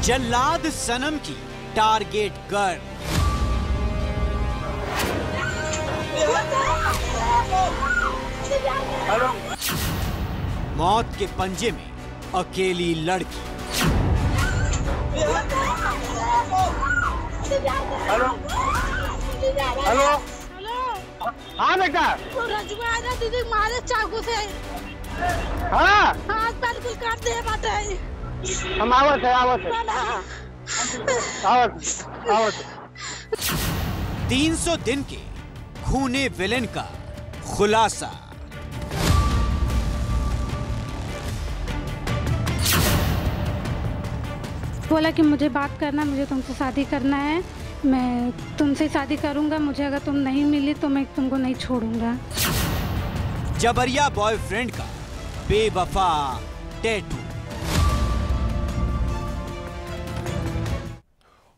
जल्लाद सनम की target girl. Hello. मौत के पंजे में अकेली लड़की। Hello hello. हाँ बेटा। रजुआ है ना दीदी, मारे चाकू से। हाँ हाथ पैर कुल काट दे बाटे। हम आवत है आवत है 300 दिन के खूने विलेन का खुलासा। बोला कि मुझे बात करना, मुझे तुमसे शादी करना है, मैं तुमसे शादी करूंगा, मुझे अगर तुम नहीं मिली तो मैं तुमको नहीं छोड़ूंगा। जबरिया बॉयफ्रेंड का बेवफा टैटू।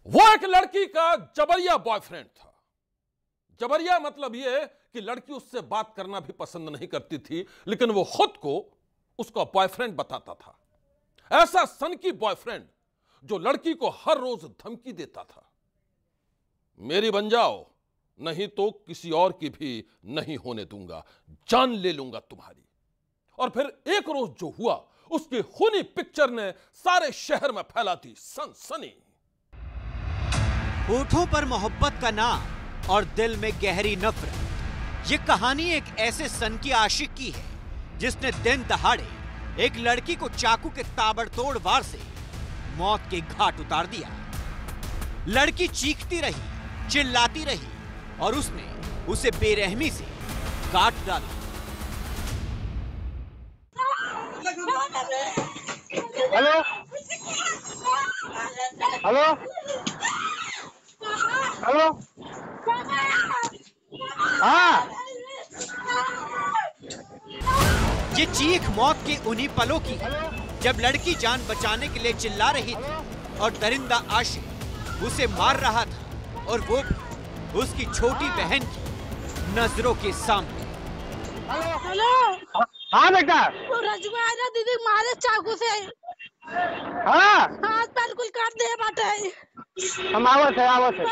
वो एक लड़की का जबरिया बॉयफ्रेंड था। जबरिया मतलब ये कि लड़की उससे बात करना भी पसंद नहीं करती थी, लेकिन वो खुद को उसका बॉयफ्रेंड बताता था। ऐसा सनकी बॉयफ्रेंड जो लड़की को हर रोज धमकी देता था, मेरी बन जाओ नहीं तो किसी और की भी नहीं होने दूंगा, जान ले लूंगा तुम्हारी। और फिर एक रोज जो हुआ, उसकी खूनी पिक्चर ने सारे शहर में फैला दी सनसनी। होठों पर मोहब्बत का नाम और दिल में गहरी नफरत। ये कहानी एक ऐसे सन की आशिक की है जिसने दिन दहाड़े एक लड़की को चाकू के ताबड़तोड़ वार से मौत के घाट उतार दिया। लड़की चीखती रही, चिल्लाती रही और उसने उसे बेरहमी से काट डाला। Hello hello hello. हाँ ये चीख मौत के उन्हीं पलों की है जब लड़की जान बचाने के लिए चिल्ला रही थी और दरिंदा आशिक उसे मार रहा था, और वो भी उसकी छोटी बहन की नजरों के सामने। हेलो। हाँ बेटा। रजुआ है ना दीदी, मारे चाकू से। हाँ हाथ पैर कुल काट दे बाटे। हम आवत है आवत है।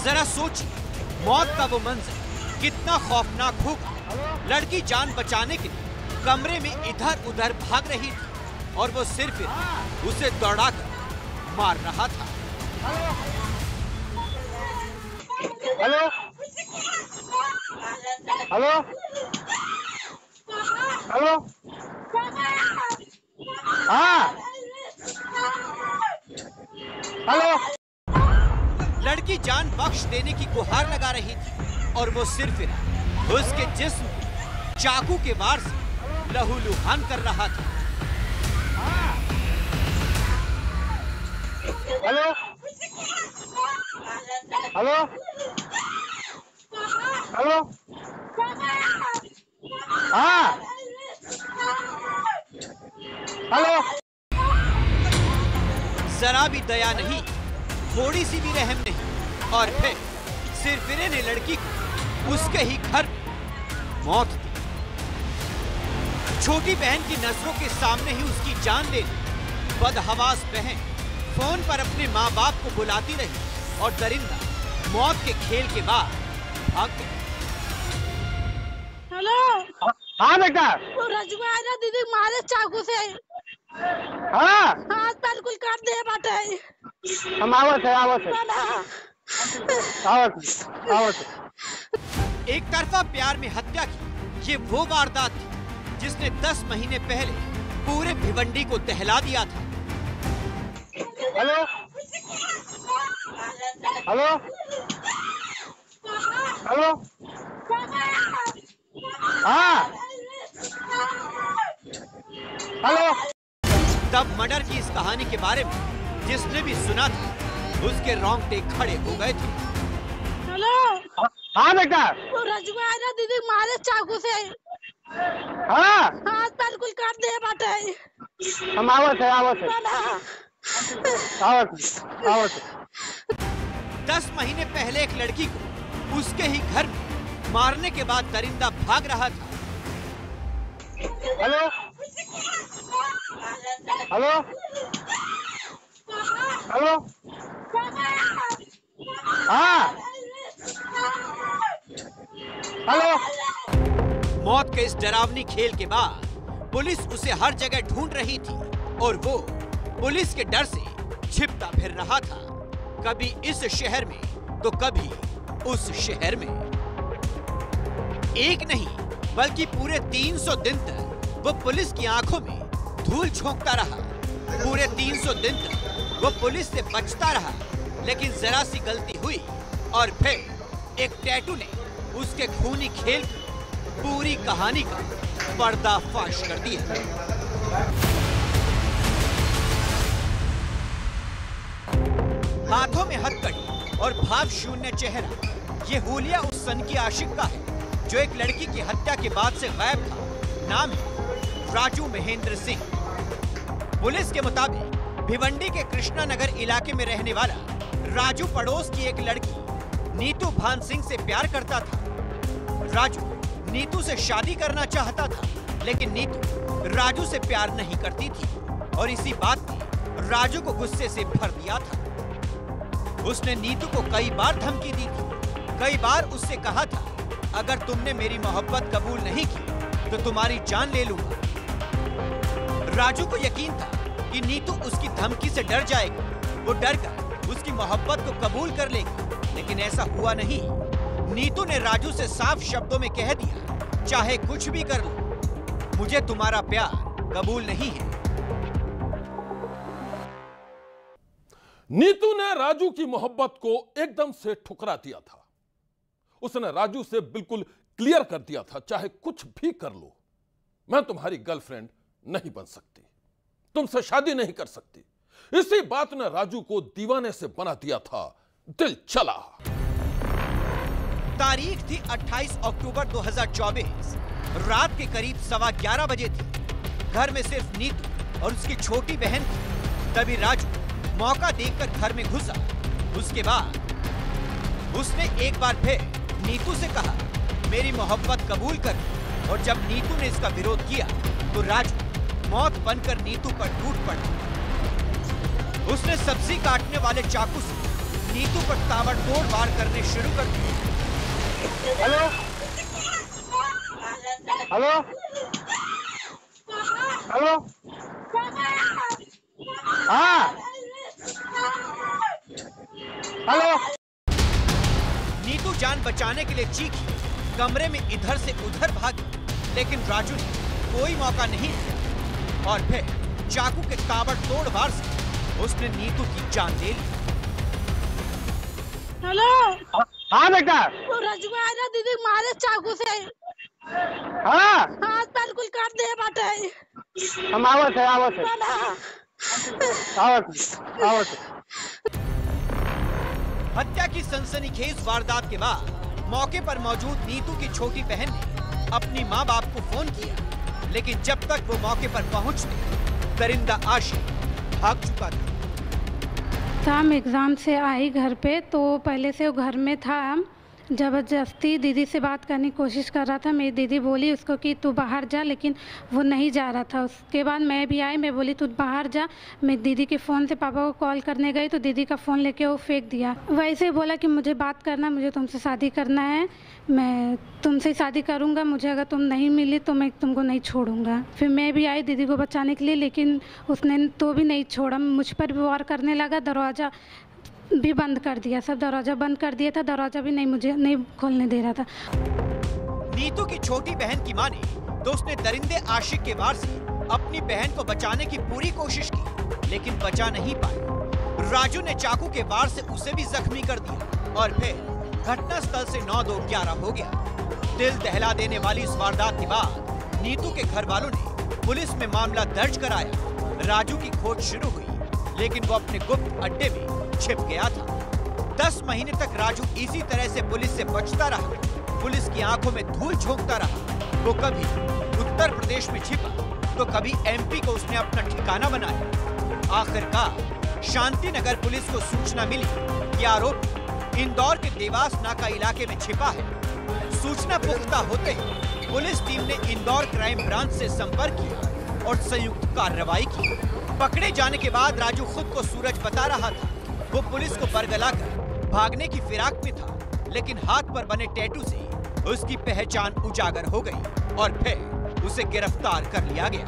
जरा सोचिए, मौत का वो मंजर कितना खौफनाक होगा। लड़की जान बचाने के लिए कमरे में इधर उधर भाग रही थी और वो सिर्फ उसे दौड़ाकर मार रहा था। Hello hello hello. हाँ हेलो। लड़की जान बख्श देने की गुहार लगा रही थी और वो सिर्फ उसके जिस्म को चाकू के वार से लहूलुहान कर रहा था। Hello hello hello. हाँ हेलो। जरा भी दया नहीं, थोड़ी सी भी रहम नहीं, और फिर सिरफिरे ने लड़की को उसके ही घर मौत दी। छोटी बहन की नजरों के सामने ही उसकी जान ले ली। बदहवास बहन फोन पर अपने माँ बाप को बुलाती रही और दरिंदा मौत के खेल के बाद भाग गई। हेलो। हाँ बेटा। रजुआ है ना दीदी, मारे चाकू से। हाँ हाथ पैर कुल काट दे बाटे। हम आवत है आवत है। एक तरफा प्यार में हत्या की ये वो वारदात थी जिसने 10 महीने पहले पूरे भिवंडी को दहला दिया था। Hello hello hello. हाँ हेलो। तब मर्डर की इस कहानी के बारे में जिसने भी सुना था उसके रोंगटे खड़े हो गए थे। हेलो। हाँ बेटा। रजुआ है ना दीदी, मारे चाकू से। हाँ हाथ पैर कुल काट दे बाटे। हम आवत है आवत है। 10 महीने पहले एक लड़की को उसके ही घर में मारने के बाद दरिंदा भाग रहा था। हेलो हेलो हेलो हाँ हेलो। मौत के इस डरावनी खेल के बाद पुलिस उसे हर जगह ढूंढ रही थी और वो पुलिस के डर से छिपता फिर रहा था, कभी इस शहर में तो कभी उस शहर में। एक नहीं बल्कि पूरे 300 दिन तक वो पुलिस की आंखों में धूल झोंकता रहा। पूरे 300 दिन तक वो पुलिस से बचता रहा, लेकिन जरा सी गलती हुई और फिर एक टैटू ने उसके खूनी खेल की पूरी कहानी का पर्दाफाश कर दिया। हाथों में हथकड़ी और भाव शून्य चेहरा, ये हुलिया उस सन की आशिक का है जो एक लड़की की हत्या के बाद से गायब था। नाम है राजू महेंद्र सिंह। पुलिस के मुताबिक भिवंडी के कृष्णा नगर इलाके में रहने वाला राजू पड़ोस की एक लड़की नीतू भान सिंह से प्यार करता था। राजू नीतू से शादी करना चाहता था, लेकिन नीतू राजू से प्यार नहीं करती थी और इसी बात ने राजू को गुस्से से भर दिया था। उसने नीतू को कई बार धमकी दी थी, कई बार उससे कहा था अगर तुमने मेरी मोहब्बत कबूल नहीं की तो तुम्हारी जान ले लूंगा। राजू को यकीन था कि नीतू उसकी धमकी से डर जाएगी, वो डर कर उसकी मोहब्बत को कबूल कर लेगी, लेकिन ऐसा हुआ नहीं। नीतू ने राजू से साफ शब्दों में कह दिया, चाहे कुछ भी कर लो, मुझे तुम्हारा प्यार कबूल नहीं है। नीतू ने राजू की मोहब्बत को एकदम से ठुकरा दिया था। उसने राजू से बिल्कुल क्लियर कर दिया था, चाहे कुछ भी कर लो, मैं तुम्हारी गर्लफ्रेंड नहीं बन सकती, तुमसे शादी नहीं कर सकती। इसी बात ने राजू को दीवाने से बना दिया था। दिल चला। तारीख थी 28 अक्टूबर 2024। रात के करीब 11:15 बजे थी। घर में सिर्फ नीतू और उसकी छोटी बहन थी। तभी राजू मौका देखकर घर में घुसा। उसके बाद उसने एक बार फिर नीतू से कहा, मेरी मोहब्बत कबूल कर। और जब नीतू ने इसका विरोध किया तो राजू मौत बनकर नीतू पर टूट पड़ा। उसने सब्जी काटने वाले चाकू से नीतू पर ताबड़तोड़ वार करने शुरू कर दिए। हेलो हेलो हेलो हाँ हेलो। नीतू जान बचाने के लिए चीखी, कमरे में इधर से उधर भागी, लेकिन राजू ने कोई मौका नहीं दिया और फिर चाकू के ताबड़तोड़ वार से उसने नीतू की जान ले ली। हेलो हाँ बेटा वो राजू आयरा दीदी मारे चाकू से, हाँ हाथ पैर कुल काट दे बाटे। हम आवत है आवत। हत्या की सनसनीखेज वारदात के बाद मौके पर मौजूद नीतू की छोटी बहन ने अपनी माँ बाप को फोन किया, लेकिन जब तक वो मौके पर पहुंचते दरिंदा आशिक भाग चुका था। हम एग्ज़ाम से आई घर पे, तो पहले से वो घर में था। ज़बरदस्ती दीदी से बात करने की कोशिश कर रहा था। मेरी दीदी बोली उसको कि तू बाहर जा, लेकिन वो नहीं जा रहा था। उसके बाद मैं भी आई, मैं बोली तू बाहर जा। मैं दीदी के फ़ोन से पापा को कॉल करने गई तो दीदी का फ़ोन लेके वो फेंक दिया। वैसे बोला कि मुझे बात करना, मुझे तुमसे शादी करना है, मैं तुमसे शादी करूँगा, मुझे अगर तुम नहीं मिली तो मैं तुमको नहीं छोड़ूंगा। फिर मैं भी आई दीदी को बचाने के लिए, लेकिन उसने तो भी नहीं छोड़ा, मुझ पर भी वार करने लगा। दरवाज़ा भी बंद कर दिया, सब दरवाजा बंद कर दिया था, दरवाजा भी नहीं मुझे नहीं खोलने दे रहा था। नीतू की छोटी बहन की माने तो उसने दरिंदे आशिक के वार से अपनी बहन को बचाने की पूरी कोशिश की, लेकिन बचा नहीं पाई। राजू ने चाकू के वार से उसे भी जख्मी कर दिया और फिर घटना स्थल से 9-2-11 हो गया। दिल दहला देने वाली इस वारदात के बाद नीतू के घर वालों ने पुलिस में मामला दर्ज कराया। राजू की खोज शुरू हुई, लेकिन वो अपने गुप्त अड्डे में छिप गया था। 10 महीने तक राजू इसी तरह से पुलिस से बचता रहा, पुलिस की आंखों में धूल झोंकता रहा। वो कभी उत्तर प्रदेश में छिपा तो कभी एमपी को उसने अपना ठिकाना बनाया। आखिरकार शांति नगर पुलिस को सूचना मिली कि आरोपी इंदौर के देवास नाका इलाके में छिपा है। सूचना पुख्ता होते ही पुलिस टीम ने इंदौर क्राइम ब्रांच से संपर्क किया और संयुक्त कार्रवाई की। पकड़े जाने के बाद राजू खुद को सूरज बता रहा था। वो पुलिस को बरगलाकर भागने की फिराक में था, लेकिन हाथ पर बने टैटू से उसकी पहचान उजागर हो गई और फिर उसे गिरफ्तार कर लिया गया।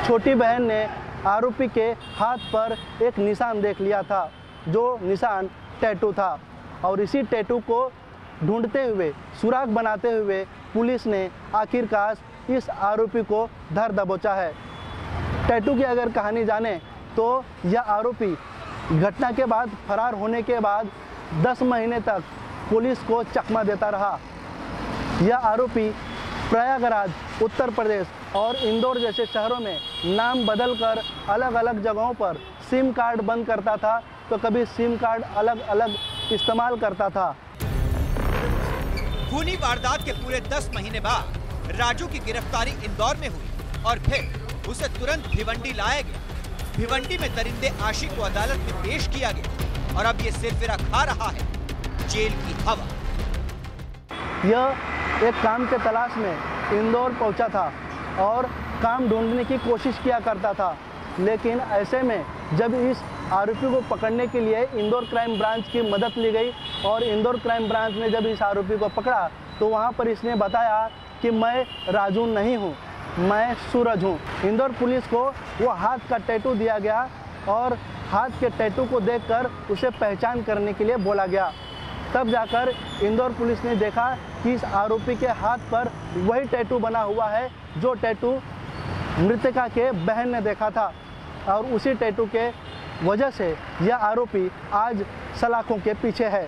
छोटी बहन ने आरोपी के हाथ पर एक निशान देख लिया था, जो निशान टैटू था, और इसी टैटू को ढूंढते हुए, सुराग बनाते हुए पुलिस ने आखिरकार इस आरोपी को धर दबोचा है। टैटू की अगर कहानी जाने तो यह आरोपी घटना के बाद फरार होने के बाद 10 महीने तक पुलिस को चकमा देता रहा। यह आरोपी प्रयागराज, उत्तर प्रदेश और इंदौर जैसे शहरों में नाम बदलकर अलग अलग जगहों पर सिम कार्ड बंद करता था, तो कभी सिम कार्ड अलग अलग इस्तेमाल करता था। खूनी वारदात के पूरे 10 महीने बाद राजू की गिरफ्तारी इंदौर में हुई और फिर उसे तुरंत भिवंडी लाया गया। भिवंडी में दरिंदे आशिक को अदालत में पेश किया गया और अब ये सिरफिरा खा रहा है जेल की हवा। यह एक काम के तलाश में इंदौर पहुंचा था और काम ढूंढने की कोशिश किया करता था, लेकिन ऐसे में जब इस आरोपी को पकड़ने के लिए इंदौर क्राइम ब्रांच की मदद ली गई और इंदौर क्राइम ब्रांच ने जब इस आरोपी को पकड़ा तो वहां पर इसने बताया कि मैं राजू नहीं हूं, मैं सूरज हूं। इंदौर पुलिस को वो हाथ का टैटू दिया गया और हाथ के टैटू को देखकर उसे पहचान करने के लिए बोला गया। तब जाकर इंदौर पुलिस ने देखा कि इस आरोपी के हाथ पर वही टैटू बना हुआ है जो टैटू मृतका के बहन ने देखा था, और उसी टैटू के वजह से यह आरोपी आज सलाखों के पीछे है।